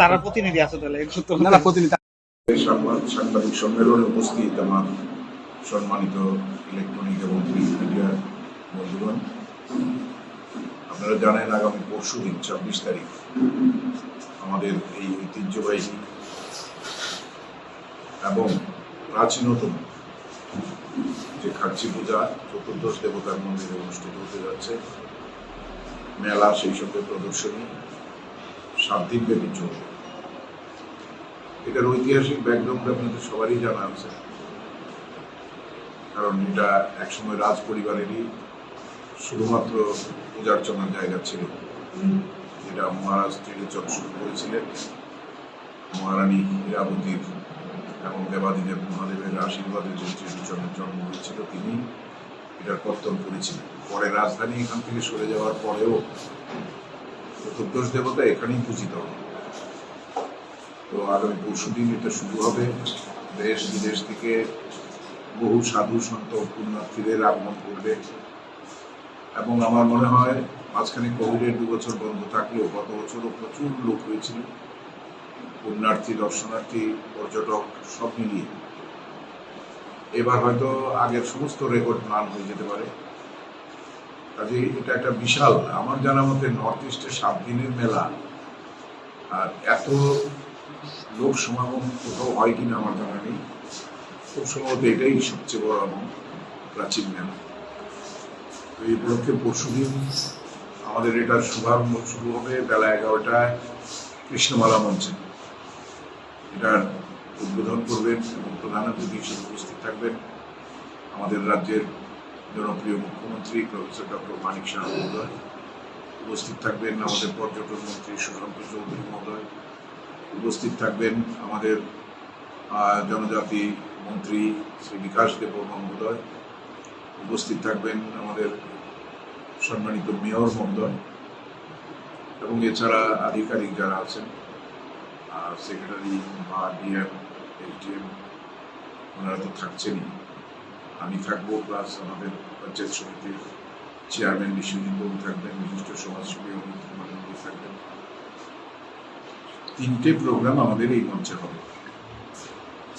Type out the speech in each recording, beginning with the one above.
তারা প্রতিনিধি আছে তাহলে না প্রতিনিধি সাংবাদিক সম্মেলনে উপস্থিত আমার সম্মানিত ইলেকট্রনিক এবং প্রিন্ট মিডিয়ার বন্ধুগণ, আপনারা জানেন আগামী পরশুদিন 26 তারিখ আমাদের এই ঐতিহ্যবাহী এবং প্রাচীনতম যে খার্চি পূজা চতুর্দশ দেবতার মন্দিরে অনুষ্ঠিত হতে যাচ্ছে। মেলা, সেই সঙ্গে প্রদর্শনী 7 দিন ব্যাপী চলবে। এটার ঐতিহাসিক ব্যাকগ্রাউন্ড আপনাদের সবারই জানা আছে, কারণ এটা একসময় রাজ পরিবারেরই শুধুমাত্র পূজার্চনার জায়গা ছিল, যেটা মহারাজ ত্রিলোচন শুরু করেছিলেন। মহারানী হীরাবতীর এবং দেবাদিদেব মহাদেবের আশীর্বাদে যে ত্রিলোচনের জন্ম হয়েছিল, তিনি এটার কর্তন করেছিলেন। পরে রাজধানী এখান থেকে সরে যাওয়ার পরেও চতুর্দশ দেবতা এখানেই পূজিত হবে। তো আগামী পরশুদিন এটা শুরু হবে। দেশ বিদেশ থেকে বহু সাধু সন্ত পুণ্যার্থীদের আগমন করবে এবং আমার মনে হয় মাঝখানে কোভিডের 2 বছর বন্ধ থাকলেও গত বছরও প্রচুর লোক হয়েছিল, পুণ্যার্থী, দর্শনার্থী, পর্যটক সব মিলিয়ে। এবার হয়তো আগের সমস্ত রেকর্ড ম্লান হয়ে যেতে পারে। কাজে এটা একটা বিশাল, আমার জানা মতে নর্থ ইস্টে 7 দিনের মেলা, আর এত লোক সমাগম কোথাও হয় কিনা আমার জানা নেই। খুব সম্ভবত এটাই সবচেয়ে বড় এবং প্রাচীন মেলা। তো এই উপলক্ষে পরশুদিন আমাদের এটার শুভারম্ভ শুরু হবে বেলা 11টায় কৃষ্ণমালা মঞ্চে। এটার উদ্বোধন করবেন এবং প্রধান অতিথি হিসেবে উপস্থিত থাকবেন আমাদের রাজ্যের জনপ্রিয় মুখ্যমন্ত্রী প্রফেসর ডক্টর মানিক শাহ মহোদয়। উপস্থিত থাকবেন আমাদের পর্যটন মন্ত্রী সুশান্ত চৌধুরী মহোদয়। উপস্থিত থাকবেন আমাদের জনজাতি মন্ত্রী শ্রী বিকাশ দেববর্মা মহোদয়। উপস্থিত থাকবেন আমাদের সম্মানিত মেয়র মহোদয় এবং এছাড়া আধিকারিক যারা আছেন, সেক্রেটারি বা ডিএম, এসডিএম, ওনারা তো থাকছেনই। আমি থাকবো, প্লাস আমাদের পঞ্চায়েত সমিতির চেয়ারম্যান বিশ্বজিৎ বাবু থাকবেন, বিশিষ্ট সমাজসেবী অমিত থাকবেন। 3টে প্রোগ্রাম আমাদের এই মঞ্চে হবে।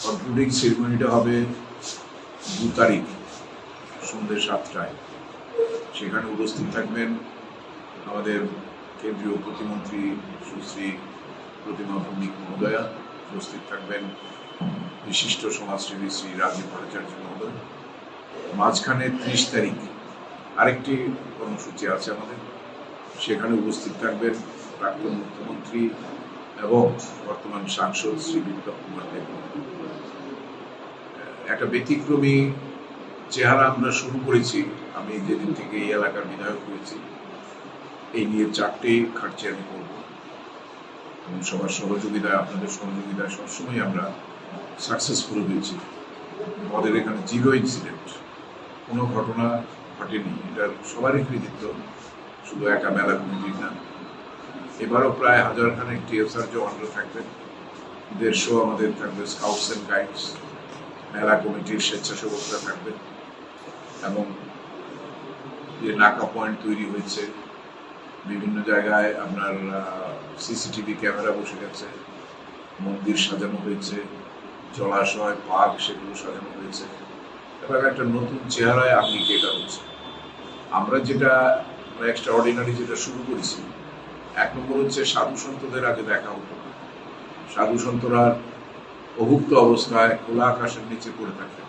কনক্লুডিং সেরিমনিটা হবে 2 তারিখ সন্ধ্যে 7টায়। সেখানে উপস্থিত থাকবেন আমাদের কেন্দ্রীয় প্রতিমন্ত্রী সুশ্রী প্রতিমা ভৌমিক মহোদয়া। উপস্থিত থাকবেন বিশিষ্ট সমাজসেবী শ্রী রাজীব ভট্টাচার্য মহোদয়। মাঝখানে 30 তারিখ আরেকটি কর্মসূচি আছে আমাদের, সেখানে উপস্থিত থাকবেন প্রাক্তন মুখ্যমন্ত্রী এবং বর্তমান সাংসদ শ্রী বিপ্লব কুমার দেব। একটা ব্যতিক্রমী চেহারা আমরা শুরু করেছি। আমি যেদিন থেকে এই এলাকার বিধায়ক হয়েছি, এই নিয়ে 4টে খার্চি আমি করব এবং সবার সহযোগিতায়, আপনাদের সহযোগিতায় সবসময় আমরা সাকসেসফুল হয়েছি। আমাদের এখানে 0 ইনসিডেন্ট, কোনো ঘটনা ঘটেনি। এটার সবারই কৃতিত্ব, শুধু একা মেলা কমিটির না। এবারও প্রায় 1000 খানেক টিএসআর জওয়ানরা থাকবেন, 150 আমাদের থাকবে স্কাউটস অ্যান্ড গাইডস, মেলা কমিটির স্বেচ্ছাসেবকরা থাকবেন এবং যে নাকা পয়েন্ট তৈরি হয়েছে, বিভিন্ন জায়গায় আপনার সিসিটিভি ক্যামেরা বসে গেছে, মন্দির সাজানো হয়েছে, জলাশয়, পার্ক, সেগুলো সাজানো হয়েছে। এবার একটা নতুন চেহারায় আঙ্গিক এটা হচ্ছে। আমরা যেটা এক্সট্রা অর্ডিনারি যেটা শুরু করেছি, 1 নম্বর হচ্ছে সাধু সন্তদের আগে দেখা হতো না। সাধু সন্তরা অভুক্ত অবস্থায় খোলা আকাশের নিচে পড়ে থাকতেন।